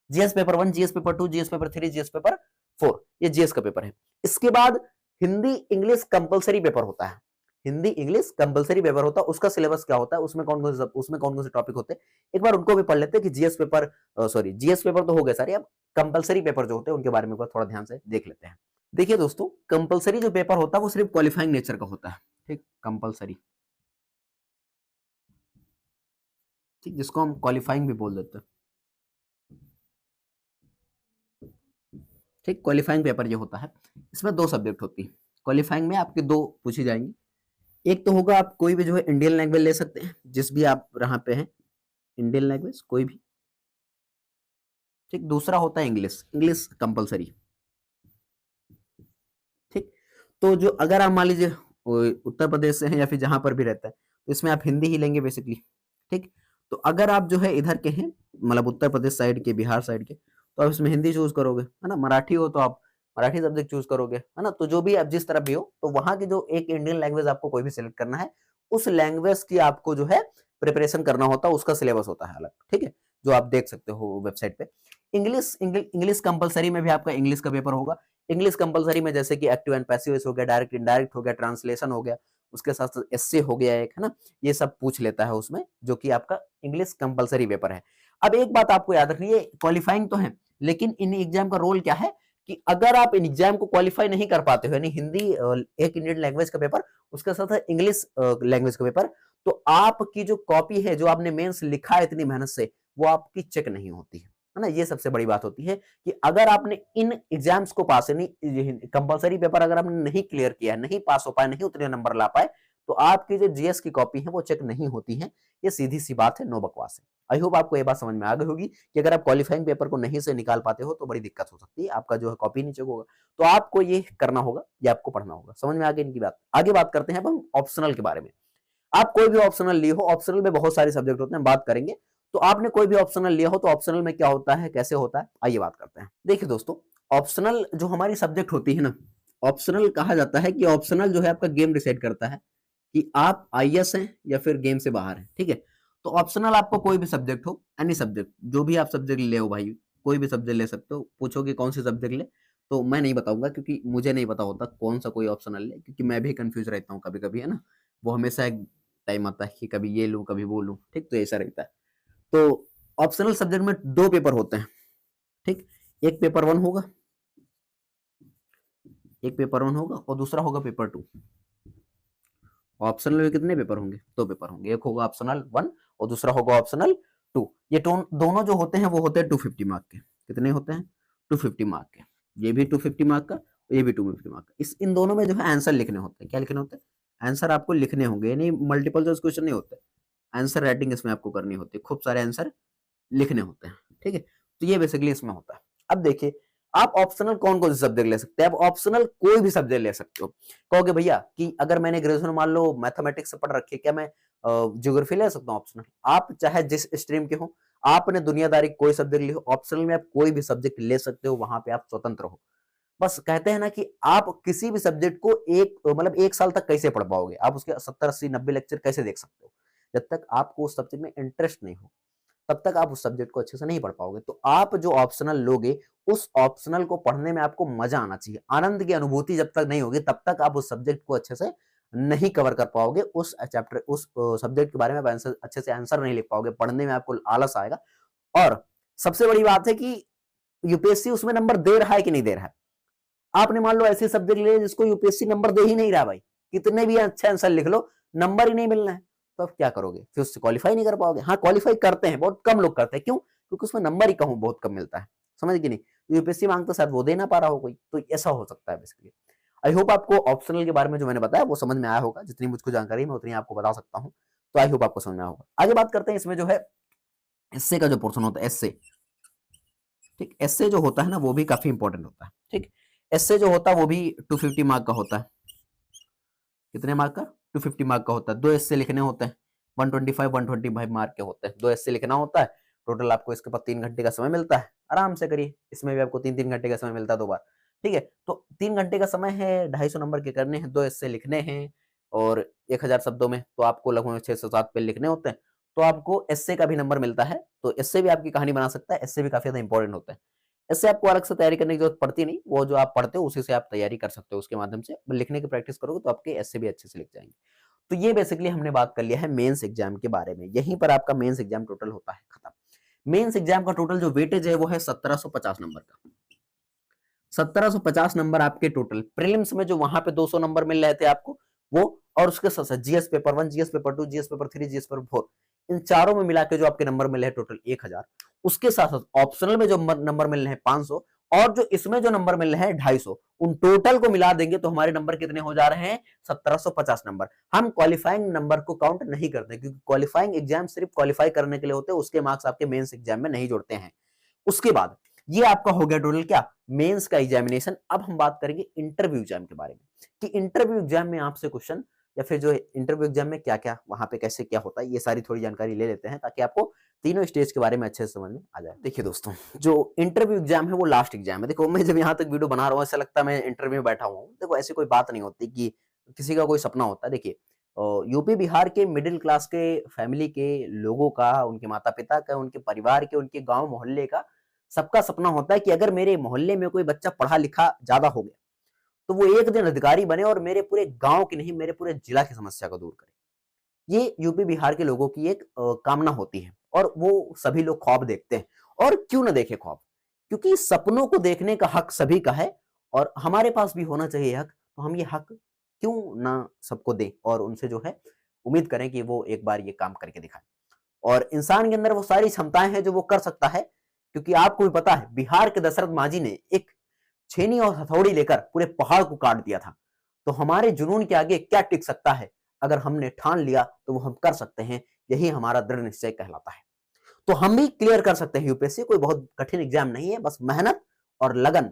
Speaker 1: GS paper 1, GS paper 2, GS paper 3, GS paper 4, ये जीएस का पेपर है। इसके बाद हिंदी इंग्लिश कंपलसरी पेपर होता है। हिंदी इंग्लिश कंपलसरी पेपर होता है। उसका सिलेबस क्या होता है, उसमें कौन कौन से टॉपिक होते हैं, एक बार उनको भी पढ़ लेते हैं कि जीएस पेपर तो हो गए सारे। अब कंपलसरी पेपर जो होते हैं उनके बारे में थोड़ा ध्यान से देख लेते हैं। देखिए दोस्तों, कंपलसरी जो पेपर होता है वो सिर्फ क्वालिफाइंग नेचर का होता है, ठीक, कंपलसरी, ठीक, जिसको हम क्वालिफाइंग भी बोल देते हैं, ठीक। क्वालिफाइंग पेपर ये होता है। इसमें 2 सब्जेक्ट होती है। क्वालिफाइंग में आपके 2 पूछी जाएंगी। एक तो होगा आप कोई भी जो है इंडियन लैंग्वेज ले सकते हैं, जिस भी आप यहाँ पे हैं, इंडियन लैंग्वेज कोई भी, ठीक। दूसरा होता है इंग्लिश कंपलसरी, ठीक। तो जो अगर आप मान लीजिए उत्तर प्रदेश से हैं या फिर जहां पर भी रहता है, तो इसमें आप हिंदी ही लेंगे बेसिकली, ठीक। तो अगर आप जो है इधर के हैं, मतलब उत्तर प्रदेश साइड के, बिहार साइड के, तो आप इसमें हिंदी चूज करोगे, है ना। मराठी हो तो आप मराठी सब्जेक्ट चूज करोगे, है ना। तो जो भी आप जिस तरफ भी हो, तो वहां की जो एक इंडियन लैंग्वेज आपको कोई भी सिलेक्ट करना है, उस लैंग्वेज की आपको जो है प्रिपरेशन करना होता है, उसका सिलेबस होता है अलग, ठीक है, जो आप देख सकते हो वेबसाइट पे। इंग्लिश कंपलसरी में भी आपका इंग्लिश का पेपर होगा। इंग्लिश कंपलसरी में जैसे कि एक्टिव एंड पैसिव हो गया, डायरेक्ट इनडायरेक्ट हो गया, ट्रांसलेशन हो गया, उसके साथ साथ एस्से हो गया एक, है ना। ये सब पूछ लेता है उसमें, जो कि आपका इंग्लिश कंपलसरी पेपर है। अब एक बात आपको याद रखनी है, क्वालिफाइंग तो है, लेकिन इन एग्जाम का रोल क्या है कि अगर आप इन एग्जाम को क्वालिफाई नहीं कर पाते हो, यानी हिंदी एक इंडियन लैंग्वेज का पेपर, उसके साथ इंग्लिश लैंग्वेज का पेपर, तो आपकी जो कॉपी है, जो आपने मेंस लिखा है इतनी मेहनत से, वो आपकी चेक नहीं होती है ना। ये सबसे बड़ी बात होती है कि अगर आपने इन एग्जाम्स को पास, यानी कंपलसरी पेपर अगर आपने नहीं क्लियर किया, नहीं पास हो पाए, नहीं उतने नंबर ला पाए, तो आपकी जो जीएस की कॉपी है वो चेक नहीं होती है। ये सीधी सी बात है, नो बकवास है। आई होप आपको ये बात समझ में आ गई होगी कि अगर आप क्वालिफाइंग पेपर को नहीं से निकाल पाते हो तो बड़ी दिक्कत हो सकती है, आपका जो है कॉपी नहीं चेक होगा। तो आपको ये करना होगा, ये आपको पढ़ना होगा। समझ में आ गई इनकी बात। आगे बात करते हैं अब हम ऑप्शनल के बारे में। आप कोई भी ऑप्शनल लिए हो, ऑप्शनल में बहुत सारे सब्जेक्ट होते हैं, बात करेंगे। तो आपने कोई भी ऑप्शनल लिया हो तो ऑप्शनल में क्या होता है, कैसे होता है, आइए बात करते हैं। देखिए दोस्तों, ऑप्शनल जो हमारी सब्जेक्ट होती है ना, ऑप्शनल कहा जाता है कि ऑप्शनल जो है आपका गेम डिसाइड करता है कि आप आईएएस हैं या फिर गेम से बाहर हैं, ठीक है। तो ऑप्शनल आपको कोई भी सब्जेक्ट हो, एनी सब्जेक्ट, जो भी आप सब्जेक्ट ले हो भाई, कोई भी सब्जेक्ट ले सकते हो। पूछोगे कौन से सब्जेक्ट ले, तो मैं नहीं बताऊंगा, क्योंकि मुझे नहीं पता होता कौन सा कोई ऑप्शनल ले, क्योंकि मैं भी कंफ्यूज रहता हूँ कभी कभी, है ना। वो हमेशा एक टाइम आता है कि कभी ये लूँ कभी वो लूँ, ठीक। तो ऐसा रहता है। तो ऑप्शनल सब्जेक्ट में 2 पेपर होते हैं, ठीक। एक पेपर 1 होगा, और दूसरा होगा पेपर 2। ऑप्शनल में कितने पेपर होंगे, 2 पेपर होंगे। एक होगा ऑप्शनल 1 और दूसरा होगा ऑप्शनल 2। ये दोनों जो होते हैं वो होते हैं 250 मार्क के। कितने होते हैं? 250 मार्क के। ये भी 250 मार्क का, ये भी 250 मार्क का। इन दोनों में जो है आंसर लिखने होते हैं। क्या लिखने होते हैं? आंसर आपको लिखने होंगे, यानी मल्टीपल चॉइस क्वेश्चन नहीं होते, आंसर राइटिंग इसमें आपको करनी होती है, खूब सारे आंसर लिखने होते हैं। ठीक है, तो ये बेसिकली इसमें होता है। अब देखिए, आप ऑप्शनल कौन कौन से सब्जेक्ट ले सकते हैं? आप ऑप्शनल कोई भी सब्जेक्ट ले सकते हो। कहोगे भैया कि अगर मैंने ग्रेजुएशन मान लो मैथमेटिक्स से पढ़ रखी है, क्या मैं ज्योग्राफी ले सकता हूँ ऑप्शनल? आप चाहे जिस स्ट्रीम के हो, आपने दुनियादारी कोई सब्जेक्ट लियो, ऑप्शनल में आप कोई भी सब्जेक्ट ले सकते हो, वहां पे आप स्वतंत्र हो। बस कहते हैं ना कि आप किसी भी सब्जेक्ट को मतलब 1 साल तक कैसे पढ़ पाओगे? आप उसके 70, 80, 90 लेक्चर कैसे देख सकते हो? जब तक आपको उस सब्जेक्ट में इंटरेस्ट नहीं हो, तब तक आप उस सब्जेक्ट को अच्छे से नहीं पढ़ पाओगे। तो आप जो ऑप्शनल लोगे, उस ऑप्शनल को पढ़ने में आपको मजा आना चाहिए। आनंद की अनुभूति जब तक नहीं होगी, तब तक आप उस सब्जेक्ट को अच्छे से नहीं कवर कर पाओगे। उस सब्जेक्ट के बारे में आंसर अच्छे से आंसर नहीं लिख पाओगे, पढ़ने में आपको आलस आएगा। और सबसे बड़ी बात है कि यूपीएससी उसमें नंबर दे रहा है कि नहीं दे रहा है। आपने मान लो ऐसे सब्जेक्ट ले जिसको यूपीएससी नंबर दे ही नहीं रहा भाई, कितने भी अच्छे आंसर लिख लो, नंबर ही नहीं मिलना है, तो अब क्या करोगे? फिर उससे क्वालिफाई नहीं कर पाओगे। हाँ, क्वालिफाई करते हैं, बहुत कम लोग करते हैं। क्यों? क्योंकि उसमें नंबर ही कहूँ बहुत कम मिलता है। समझ गए नहीं? यूपीएससी मांगता शायद वो दे ना पा रहा हो कोई, तो ऐसा हो सकता है बेसिकली। आई होप आपको ऑप्शनल के बारे में जो मैंने बताया वो समझ में आया होगा। जितनी मुझको जानकारी मैं उतनी आपको बता सकता हूँ, तो आई होप आपको समझ में आया होगा। आगे बात करते हैं इसमें जो है एस्से का जो पोर्शन होता है, एस्से। ठीक, एस्से जो होता है ना, वो भी काफी इंपॉर्टेंट होता है। ठीक, एस्से जो होता है वो भी 250 मार्क का होता है। कितने मार्क का? 250 मार्क का होता है। 2 एस्से लिखने होते हैं, 125 125 मार्क के होते हैं। 2 एस्से लिखना होता है। टोटल आपको इसके पास 3 घंटे का समय मिलता है। आराम से करिए, इसमें भी आपको 3-3 घंटे का समय मिलता है 2 बार। ठीक है, तो 3 घंटे का समय है, 250 नंबर के करने हैं, 2 एस्से लिखने हैं और 1000 शब्दों में तो आपको लगभग 6 से 7 पेज लिखने होते हैं। तो आपको एस्से का भी नंबर मिलता है, तो एस्से भी आपकी कहानी बना सकता है। एस्से भी काफी ज्यादा इंपॉर्टेंट होता है। इससे आपको अलग से तैयारी करने की जरूरत पड़ती नहीं, वो जो आप पढ़ते हो उसी से आप तैयारी कर सकते हो। उसके माध्यम से लिखने की प्रैक्टिस करोगे तो आपके एस्से भी अच्छे से लिख जाएंगे। तो ये बेसिकली हमने बात कर लिया है मेंस एग्जाम के बारे में। यहीं पर आपका मेंस एग्जाम टोटल होता है खत्म। मेंस एग्जाम का टोटल जो वेटेज है वो है 1750 नंबर का। 1750 नंबर आपके टोटल। प्रीलिम्स में जो वहां पे 200 नंबर मिल रहे थे आपको, वो और उसके साथ साथ GS paper 1, GS paper 2, GS paper 3, GS paper 4, इन चारों में मिला के जो आपके नंबर मिले हैं टोटल 1000। उसके साथ साथ ऑप्शनल में जो नंबर मिल रहे हैं 500, और जो इसमें जो नंबर मिल रहे हैं 250, उन टोटल को मिला देंगे तो हमारे नंबर कितने हो जा रहे हैं? 1750 नंबर। हम क्वालिफाइंग नंबर को काउंट नहीं करते, क्योंकि क्वालिफाइंग एग्जाम सिर्फ क्वालिफाई करने के लिए होते हैं, उसके मार्क्स आपके मेंस एग्जाम में नहीं जोड़ते हैं। उसके बाद ये आपका हो गया टोटल क्या? मेंस का एग्जामिनेशन। अब हम बात करेंगे इंटरव्यू एग्जाम के बारे में, कि इंटरव्यू एग्जाम में आपसे क्वेश्चन, या फिर जो इंटरव्यू एग्जाम में क्या क्या वहां पे कैसे क्या होता है, ये सारी थोड़ी जानकारी ले लेते हैं ताकि आपको तीनों स्टेज के बारे में अच्छे से समझ में आ जाए। देखिए दोस्तों, जो इंटरव्यू एग्जाम है वो लास्ट एग्जाम है। देखो, मैं जब यहाँ तक वीडियो बना रहा हूँ ऐसा लगता है मैं इंटरव्यू में बैठा हुआ हूँ। देखो, ऐसी कोई बात नहीं होती कि किसी का कोई सपना होता है। देखिए, यूपी बिहार के मिडिल क्लास के फैमिली के लोगों का, उनके माता पिता का, उनके परिवार के, उनके गांव मोहल्ले का, सबका सपना होता है कि अगर मेरे मोहल्ले में कोई बच्चा पढ़ा लिखा ज्यादा हो गया तो वो एक दिन अधिकारी बने और मेरे पूरे गांव की नहीं, मेरे पूरे जिला की समस्या को दूर करे। ये यूपी बिहार के लोगों की एक कामना होती है, और वो सभी लोग ख्वाब देखते हैं। और क्यों ना देखे ख्वाब, क्योंकि सपनों को देखने का हक सभी का है, और हमारे पास भी होना चाहिए हक। तो हम ये हक क्यों ना सबको दें, और उनसे जो है उम्मीद करें कि वो एक बार ये काम करके दिखाए। और इंसान के अंदर वो सारी क्षमताएं हैं जो वो कर सकता है, क्योंकि आपको भी पता है बिहार के दशरथ मांझी ने एक छेनी और हथौड़ी लेकर पूरे पहाड़ को काट दिया था। तो हमारे जुनून के आगे क्या टिक सकता है? अगर हमने ठान लिया तो वो हम कर सकते हैं। यही हमारा दृढ़ निश्चय कहलाता है। तो हम भी क्लियर कर सकते हैं यूपीएससी। कोई बहुत कठिन एग्जाम नहीं है, बस मेहनत और लगन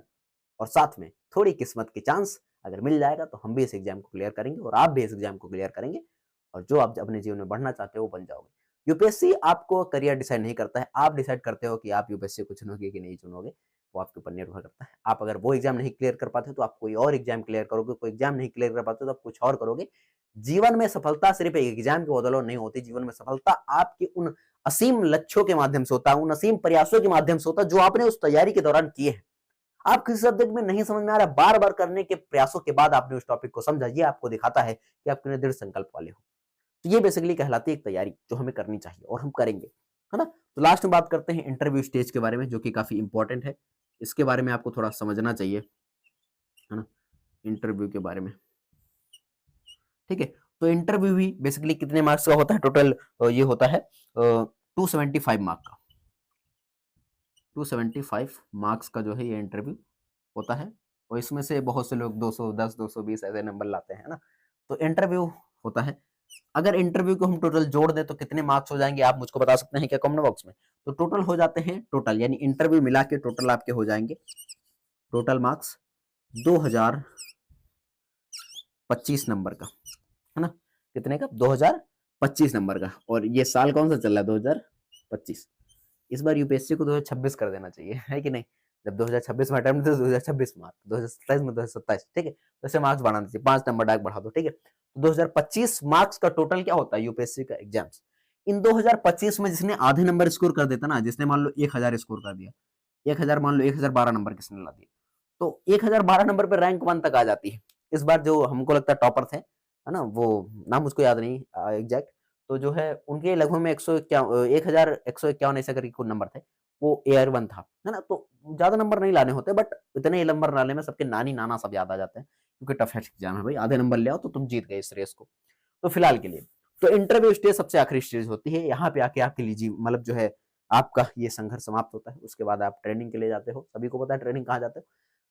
Speaker 1: और साथ में थोड़ी किस्मत की चांस अगर मिल जाएगा तो हम भी इस एग्जाम को क्लियर करेंगे, और आप भी इस एग्जाम को क्लियर करेंगे, और जो आप अपने जीवन में बढ़ना चाहते हो वो बन जाओगे। यूपीएससी आपको करियर डिसाइड नहीं करता है, आप डिसाइड करते हो कि आप यूपीएससी को चुनोगे कि नहीं चुनोगे। वो आपके ऊपर निर्भर करता है। आप अगर वो एग्जाम नहीं क्लियर कर पाते तो आप कोई और एग्जाम क्लियर करोगे, कोई एग्जाम नहीं क्लियर कर पाते तो आप कुछ और करोगे। जीवन में सफलता सिर्फ एक एग्जाम के बदौलत नहीं होती। जीवन में सफलता आपके उन असीम लक्ष्यों के माध्यम से होता है, उन असीम प्रयासों के माध्यम से होता है जो आपने उस तैयारी के दौरान किए हैं। आप किसी सब्जेक्ट में नहीं समझ में आ रहा, बार बार करने के प्रयासों के बाद आपने उस टॉपिक को समझा, ये आपको दिखाता है कि आप कितने दृढ़ संकल्प वाले हो। तो ये बेसिकली कहलाती है एक तैयारी जो हमें करनी चाहिए, और हम करेंगे, है ना। तो लास्ट में बात करते हैं इंटरव्यू स्टेज के बारे में, जो कि काफी इंपॉर्टेंट है। इसके बारे में आपको थोड़ा समझना चाहिए, है ना, इंटरव्यू के बारे में। ठीक है, तो इंटरव्यू भी बेसिकली कितने मार्क्स का होता है टोटल? ये होता है 275 मार्क का, 275 मार्क्स का जो है ये इंटरव्यू होता है। और इसमें से बहुत से लोग 210 220 ऐसे नंबर लाते हैं ना। तो इंटरव्यू होता है। अगर इंटरव्यू को हम टोटल जोड़ दें तो कितने मार्क्स हो जाएंगे, आप मुझको बता सकते हैं क्या कमेंट बॉक्स में। तो टोटल हो जाते हैं, टोटल यानी इंटरव्यू मिला के टोटल आपके हो जाएंगे टोटल मार्क्स 2025 नंबर का, है ना। कितने का? 2025 नंबर का। और ये साल कौन सा चल रहा है? 2025। इस बार यूपीएससी को 2026 कर देना चाहिए, है कि नहीं। जब 2026 में अटेम्प्ट थे 2026 मार्क, 2027 में 2027, ठीक है। तो ऐसे मार्क्स बढ़ाना चाहिए, 5 नंबर डायरेक्ट बढ़ा दो, ठीक है। तो 2025 मार्क्स का टोटल क्या होता है यूपीएससी का एग्जाम्स। इन 2025 में जिसने आधे नंबर स्कोर कर देता ना, जिसने मान लो 1000 स्कोर कर दिया, 1000 मान लो 1012 नंबर किसने ला दिया, तो 1012 नंबर पे रैंक 1 तक आ जाती है। इस बार जो हमको लगता है टॉपर थे, है ना, वो नाम मुझको याद नहीं एग्जैक्ट, तो जो है उनके लगभग में 1151 ऐसे करके कुछ नंबर थे, वो एयर 1 था, है ना। तो ज्यादा नंबर नहीं लाने होते, बट इतने नंबर लाने में सबके नानी नाना सब याद आ जाते हैं, क्योंकि टफ एग्जाम है भाई, आधे नंबर ले आओ तो तुम जीत गए इस रेस को। तो फिलहाल के लिए तो इंटरव्यू स्टेज सबसे आखिरी स्टेज होती है, यहाँ पे आके आपके लिए मतलब जो है आपका ये संघर्ष समाप्त होता है। उसके बाद आप ट्रेनिंग के लिए जाते हो, सभी को पता है ट्रेनिंग कहाँ जाते हो।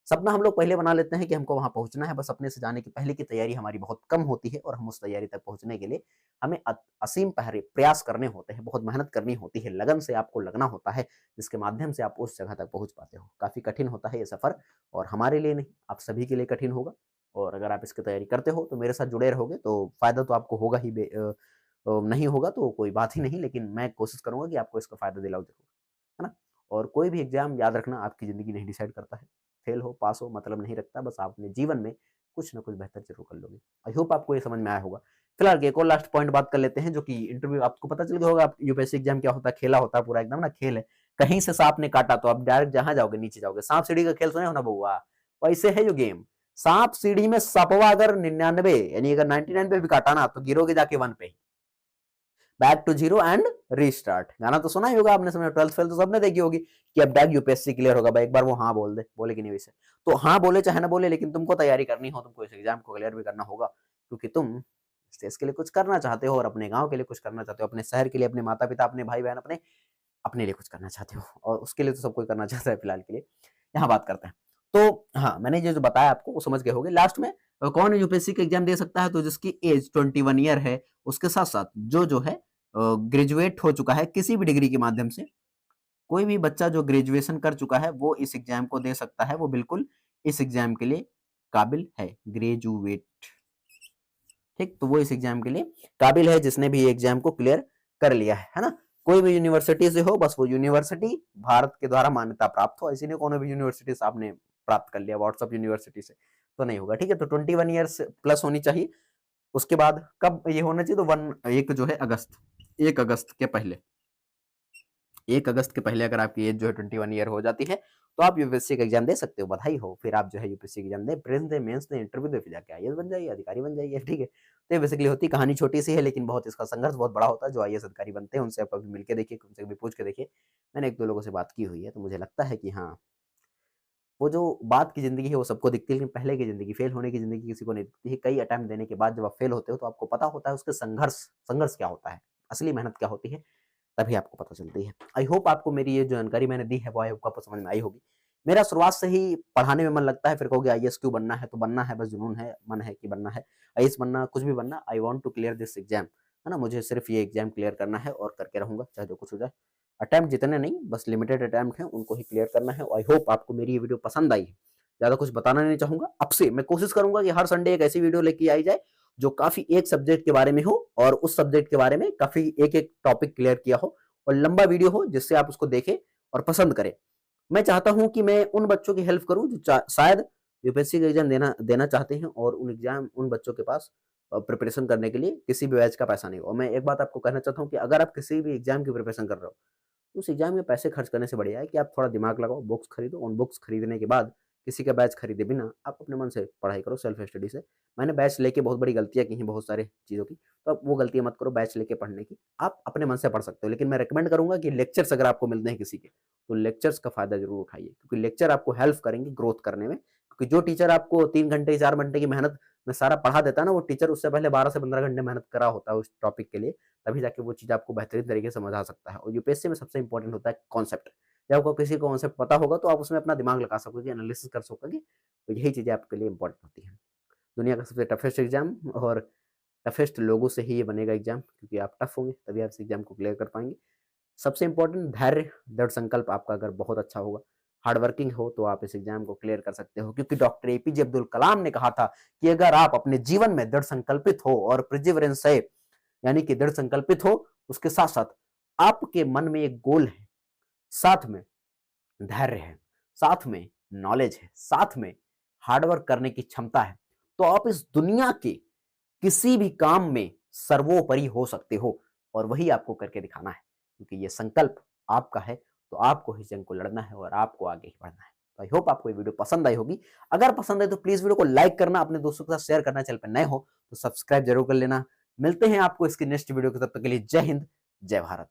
Speaker 1: सपना हम लोग पहले बना लेते हैं कि हमको वहां पहुंचना है, बस अपने से जाने की पहले की तैयारी हमारी बहुत कम होती है, और हम उस तैयारी तक पहुंचने के लिए हमें असीम प्रयास करने होते हैं, बहुत मेहनत करनी होती है, लगन से आपको लगना होता है, जिसके माध्यम से आप उस जगह तक पहुंच पाते हो। काफी कठिन होता है ये सफर, और हमारे लिए नहीं, आप सभी के लिए कठिन होगा। और अगर आप इसकी तैयारी करते हो तो मेरे साथ जुड़े रहोगे तो फायदा तो आपको होगा ही, नहीं होगा तो कोई बात ही नहीं, लेकिन मैं कोशिश करूंगा कि आपको इसका फायदा दिलाऊं जरूर, है ना। और कोई भी एग्जाम याद रखना आपकी जिंदगी नहीं डिसाइड करता है, फेल हो पास हो मतलब नहीं रखता, बस आप अपने जीवन में कुछ ना कुछ बेहतर जरूर कर लोगे। आई होप आपको ये समझ में आया होगा। फिलहाल एक और लास्ट पॉइंट बात कर लेते हैं, जो कि इंटरव्यू आपको पता चल गया होगा, आप यूपीएससी एग्जाम क्या होता है, खेला होता है पूरा एकदम ना, खेल है। कहीं से सांप ने काटा तो आप डायरेक्ट जहां जाओगे नीचे जाओगे। सांप सीढ़ी का खेल सुने हो ना बउआ, वैसे है जो गेम। सांप सीढ़ी में सपवा अगर 99 यानी अगर 99 पे भी काटा ना, तो गिरोगे जाके 1 पे। Back to zero and restart, गाना तो सुना ही होगा आपने, समय 12th फेल तो सबने देखी होगी कि अब डायरेक्ट यूपीएससी क्लियर होगा भाई। एक बार वो हाँ बोल दे, बोले कि नहीं वैसे, तो हाँ बोले चाहे ना बोले, लेकिन तुमको तैयारी करनी हो, तुमको इस एग्जाम को क्लियर भी करना होगा, क्योंकि तुम देश के लिए कुछ करना चाहते हो, और अपने गांव के लिए कुछ करना चाहते हो, अपने शहर के लिए, अपने माता पिता, अपने भाई बहन, अपने अपने लिए कुछ करना चाहते हो, और उसके लिए तो सब कोई करना चाहता है। फिलहाल के लिए यहाँ बात करते हैं। तो हाँ, मैंने जो बताया आपको वो समझ गए होंगे। लास्ट में कौन यूपीएससी का एग्जाम दे सकता है, तो जिसकी एज 21 ईयर है, उसके साथ साथ जो है ग्रेजुएट हो चुका है किसी भी डिग्री के माध्यम से। कोई भी बच्चा जो ग्रेजुएशन कर चुका है वो इस एग्जाम को दे सकता है, वो बिल्कुल इस एग्जाम के लिए काबिल है, ग्रेजुएट। ठीक, तो वो इस एग्जाम के लिए काबिल है जिसने भी एग्जाम को क्लियर कर लिया है ना। कोई भी यूनिवर्सिटी से हो, बस वो यूनिवर्सिटी भारत के द्वारा मान्यता प्राप्त हो। ऐसी नहीं कोनो भी यूनिवर्सिटी से आपने प्राप्त कर लिया, व्हाट्सएप यूनिवर्सिटी से तो नहीं होगा, ठीक है। तो 21 ईयर्स प्लस होनी चाहिए। उसके बाद कब ये होना चाहिए, तो 1 अगस्त के पहले, 1 अगस्त के पहले अगर आपकी एज जो है 21 ईयर हो जाती है, तो आप यूपीएससी का एग्जाम दे सकते हो, बधाई हो। फिर आप जो है यूपीएससी एग्जाम दे, प्रीलिम्स दे, मेंस दे, इंटरव्यू दे, फिर जाके आईएएस बन जाइए, अधिकारी बन जाइए, ठीक है। तो ये बेसिकली होती कहानी छोटी सी है, लेकिन बहुत इसका संघर्ष बहुत बड़ा होता है। जो आईएएस अधिकारी बनते हैं उनसे आप कभी मिलकर देखिए, उनसे कभी पूछ के देखिए। मैंने 1-2 लोगों से बात की हुई है, तो मुझे लगता है कि हाँ, वो जो बात की जिंदगी है वो सबको दिखती है, लेकिन पहले की जिंदगी, फेल होने की जिंदगी किसी को नहीं दिखती है। कई अटेम्प्ट देने के बाद जब आप फेल होते हो तो आपको पता होता है उसके संघर्ष क्या होता है, असली मेहनत क्या होती है, तभी आपको पता चलती है। आई होप आपको मेरी ये जो जानकारी मैंने दी है वो आई होप आपको समझ में आई होगी। मेरा शुरुआत से ही पढ़ाने में मन लगता है, फिर कहोगे आईएएस क्यों बनना है, तो बनना है, बस जुनून है, मन है कि बनना है आईएएस बनना, कुछ भी बनना। I want to clear this exam, है ना। मुझे सिर्फ ये एग्जाम क्लियर करना है और करके रहूंगा, चाहे जो कुछ हो जाए। अटेम्प्ट जितने नहीं, बस लिमिटेड अटेम्प्ट हैं, उनको ही क्लियर करना है। आई होप आपको मेरी ये वीडियो पसंद आई है। ज्यादा कुछ बताना नहीं चाहूंगा आपसे। मैं कोशिश करूंगा कि हर संडे एक ऐसी वीडियो लेके आई जाए जो काफी एक सब्जेक्ट के बारे में हो, और उस सब्जेक्ट के बारे में काफी एक टॉपिक क्लियर किया हो, और लंबा वीडियो हो जिससे आप उसको देखें और पसंद करें। मैं चाहता हूं कि मैं उन बच्चों की हेल्प करूं जो शायद यूपीएससी का एग्जाम देना चाहते हैं, और उन बच्चों के पास प्रिपरेशन करने के लिए किसी भी बैच का पैसा नहीं हो। और मैं एक बात आपको कहना चाहता हूं कि अगर आप किसी भी एग्जाम की प्रिपरेशन कर रहे हो, तो उस एग्जाम में पैसे खर्च करने से बढ़िया है कि आप थोड़ा दिमाग लगाओ, बुक्स खरीदो, उन बुक्स खरीदने के बाद किसी का बैच खरीदे बिना आप अपने मन से पढ़ाई करो, सेल्फ स्टडी से। मैंने बैच लेके बहुत बड़ी गलतियां की हैं बहुत सारे चीज़ों की, तो आप वो गलतियां मत करो बैच लेके पढ़ने की। आप अपने मन से पढ़ सकते हो, लेकिन मैं रिकमेंड करूंगा कि लेक्चर्स अगर आपको मिलते हैं किसी के, तो लेक्चर्स का फायदा जरूर उठाइए, क्योंकि लेक्चर आपको हेल्प करेंगे ग्रोथ करने में। क्योंकि जो टीचर आपको 3 घंटे 4 घंटे की मेहनत मैं सारा पढ़ा देता ना, वो टीचर उससे पहले 12 से 15 घंटे मेहनत करा होता है उस टॉपिक के लिए, तभी जाके वो चीज़ आपको बेहतरीन तरीके से समझा सकता है। और यूपीएससी में सबसे इंपॉर्टेंट होता है कॉन्सेप्ट। जब आपको किसी कॉन्सेप्ट पता होगा तो आप उसमें अपना दिमाग लगा सकोगे, एनालिसिस कर सकोगे, तो यही चीज़ें आपके लिए इंपॉर्टेंट होती हैं। दुनिया का सबसे टफेस्ट एग्जाम और टफेस्ट लोगों से ही ये बनेगा एग्जाम, क्योंकि आप टफ होंगे तभी आप इस एग्जाम को क्लियर कर पाएंगे। सबसे इंपॉर्टेंट धैर्य, दृढ़ संकल्प आपका अगर बहुत अच्छा होगा, हार्ड वर्किंग हो, तो आप इस एग्जाम को क्लियर कर सकते हो, क्योंकि डॉक्टर एपीजे अब्दुल कलाम ने कहा था कि अगर आप अपने जीवन में दृढ़ संकल्पित हो और प्रिजिवरेंस है, यानी कि दृढ़ संकल्पित हो, उसके साथ साथ आपके मन में एक गोल है, साथ में धैर्य है, साथ में नॉलेज है, साथ में हार्डवर्क करने की क्षमता है, तो आप इस दुनिया के किसी भी काम में सर्वोपरि हो सकते हो। और वही आपको करके दिखाना है, क्योंकि ये संकल्प आपका है, तो आपको इस जंग को लड़ना है और आपको आगे ही बढ़ना है। तो आई होप आपको ये वीडियो पसंद आई होगी। अगर पसंद है तो प्लीज वीडियो को लाइक करना, अपने दोस्तों के साथ शेयर करना, चैनल पर नए हो तो सब्सक्राइब जरूर कर लेना। मिलते हैं आपको इसकी नेक्स्ट वीडियो के, तब तक के लिए जय हिंद, जय भारत।